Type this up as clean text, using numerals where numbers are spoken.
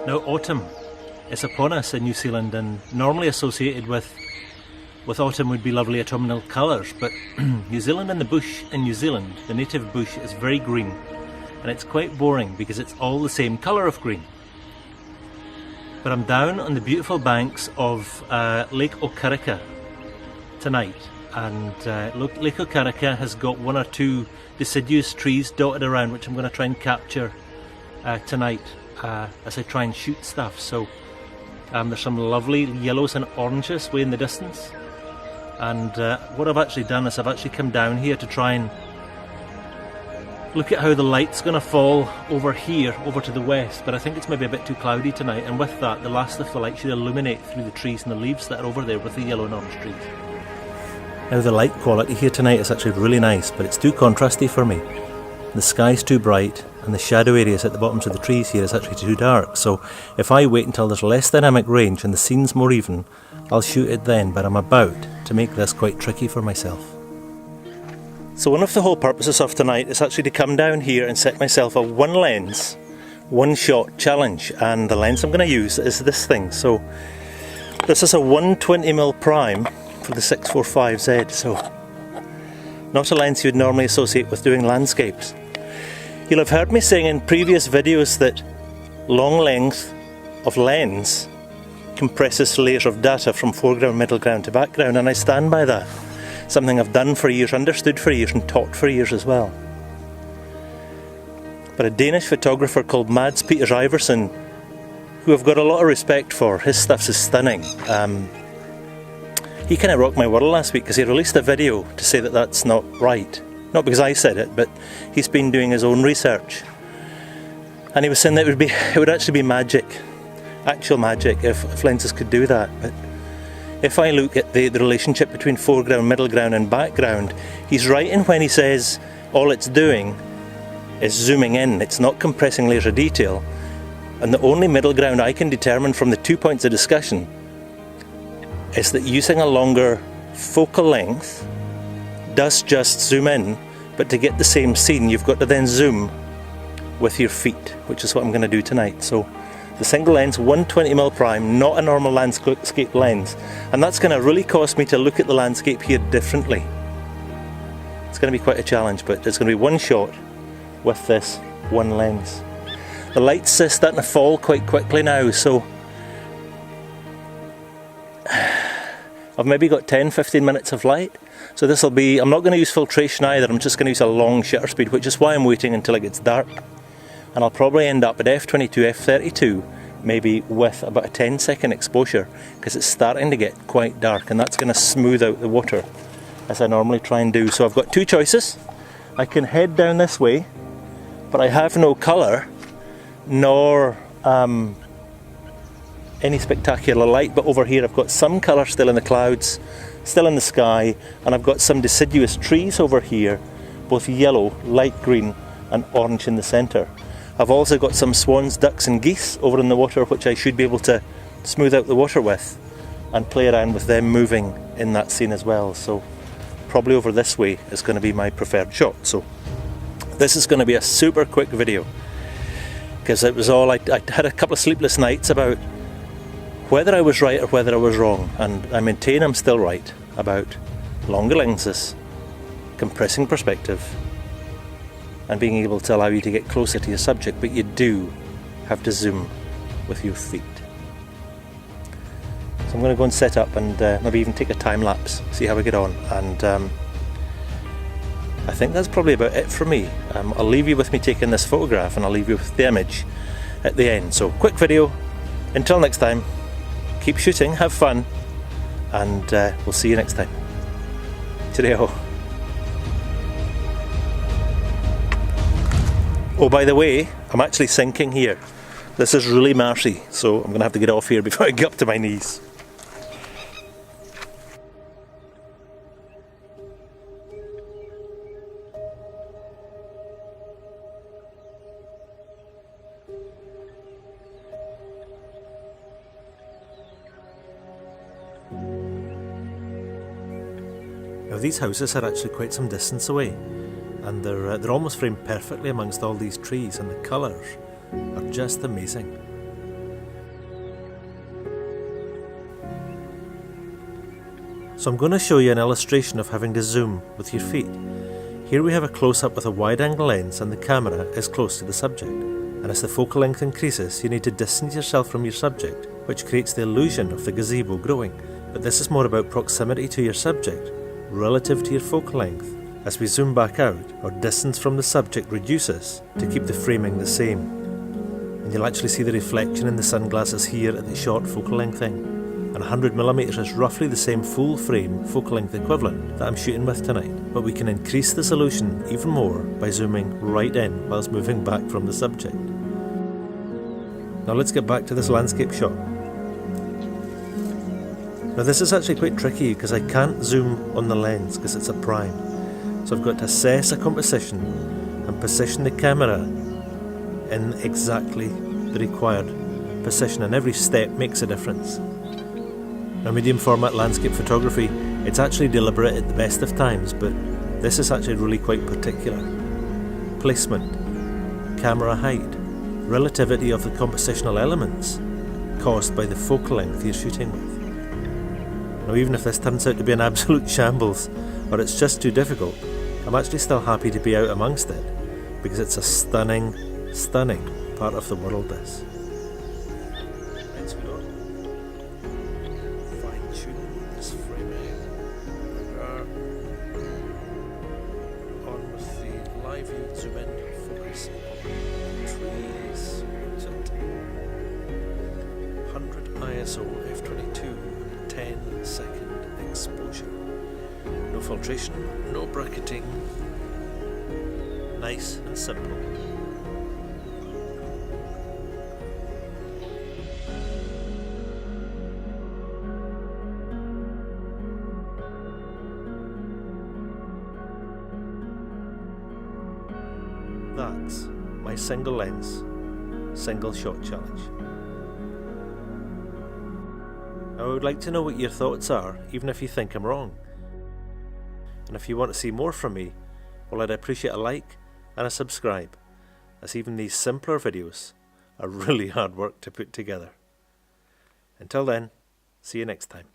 Now autumn is upon us in New Zealand, and normally associated with autumn would be lovely autumnal colours, but New Zealand and the bush in New Zealand, the native bush, is very green, and it's quite boring because it's all the same colour of green. But I'm down on the beautiful banks of Lake Okaraka tonight, and Lake Okaraka has got one or two deciduous trees dotted around, which I'm going to try and capture tonight as I try and shoot stuff. So there's some lovely yellows and oranges way in the distance, and what I've actually done is I've actually come down here to try and look at how the light's going to fall over here, over to the west, but I think it's maybe a bit too cloudy tonight, and with that the last of the light should illuminate through the trees and the leaves that are over there with the yellow and orange trees. Now the light quality here tonight is actually really nice, but it's too contrasty for me. The sky's too bright and the shadow areas at the bottoms of the trees here is actually too dark, so if I wait until there's less dynamic range and the scene's more even, I'll shoot it then, but I'm about to make this quite tricky for myself. So one of the whole purposes of tonight is actually to come down here and set myself a one lens, one shot challenge, and the lens I'm going to use is this thing. So this is a 120mm prime for the 645Z, so not a lens you'd normally associate with doing landscapes. You'll have heard me saying in previous videos that long length of lens compresses layers of data from foreground, middle ground to background, and I stand by that. Something I've done for years, understood for years, and taught for years as well. But a Danish photographer called Mads Peter Iversen, who I've got a lot of respect for, his stuff is stunning. He kind of rocked my world last week because he released a video to say that that's not right. Not because I said it, but he's been doing his own research. And he was saying that it would actually be magic, actual magic, if lenses could do that. But if I look at the relationship between foreground, middle ground and background, he's right in when he says all it's doing is zooming in, it's not compressing layers of detail. And the only middle ground I can determine from the 2 points of discussion is that using a longer focal length does just zoom in, but to get the same scene you've got to then zoom with your feet, which is what I'm going to do tonight. So the single lens 120mm prime, not a normal landscape lens, and that's going to really cause me to look at the landscape here differently. It's going to be quite a challenge, but it's going to be one shot with this one lens. The light's starting to fall quite quickly now, so I've maybe got 10-15 minutes of light. So this will be, I'm not going to use filtration either, I'm just going to use a long shutter speed, which is why I'm waiting until it gets dark. And I'll probably end up at f22, f32, maybe with about a 10-second exposure, because it's starting to get quite dark, and that's going to smooth out the water, as I normally try and do. So I've got two choices. I can head down this way, but I have no colour, nor any spectacular light, but over here I've got some colour still in the clouds, still in the sky, and I've got some deciduous trees over here, both yellow, light green and orange in the centre. I've also got some swans, ducks and geese over in the water, which I should be able to smooth out the water with and play around with them moving in that scene as well. So probably over this way is going to be my preferred shot. So this is going to be a super quick video, because it was all, I had a couple of sleepless nights about whether I was right or whether I was wrong, and I maintain I'm still right about longer lenses, compressing perspective, and being able to allow you to get closer to your subject, but you do have to zoom with your feet. So I'm going to go and set up and maybe even take a time lapse, see how we get on, and I think that's probably about it for me. I'll leave you with me taking this photograph, and I'll leave you with the image at the end. So quick video, until next time, keep shooting, have fun, and we'll see you next time. Cheerio. Oh, by the way, I'm actually sinking here. This is really marshy, so I'm going to have to get off here before I get up to my knees. Now these houses are actually quite some distance away, and they're almost framed perfectly amongst all these trees, and the colours are just amazing. So I'm going to show you an illustration of having to zoom with your feet. Here we have a close-up with a wide-angle lens and the camera is close to the subject. And as the focal length increases, you need to distance yourself from your subject, which creates the illusion of the gazebo growing. But this is more about proximity to your subject, relative to your focal length. As we zoom back out, our distance from the subject reduces to keep the framing the same. And you'll actually see the reflection in the sunglasses here at the short focal length end. And 100mm is roughly the same full frame focal length equivalent that I'm shooting with tonight, but we can increase this illusion even more by zooming right in whilst moving back from the subject. Now let's get back to this landscape shot. Now this is actually quite tricky because I can't zoom on the lens because it's a prime. So I've got to assess a composition and position the camera in exactly the required position, and every step makes a difference. Now, medium format landscape photography, it's actually deliberate at the best of times, but this is actually really quite particular. Placement, camera height, relativity of the compositional elements caused by the focal length you're shooting with. Now, even if this turns out to be an absolute shambles, or it's just too difficult, I'm actually still happy to be out amongst it, because it's a stunning, stunning part of the world, this. Zoom in, focus on trees, 100 ISO f22, 10-second exposure. No filtration, no bracketing, nice and simple. That's my single lens, single shot challenge. I would like to know what your thoughts are, even if you think I'm wrong. And if you want to see more from me, well, I'd appreciate a like and a subscribe, as even these simpler videos are really hard work to put together. Until then, see you next time.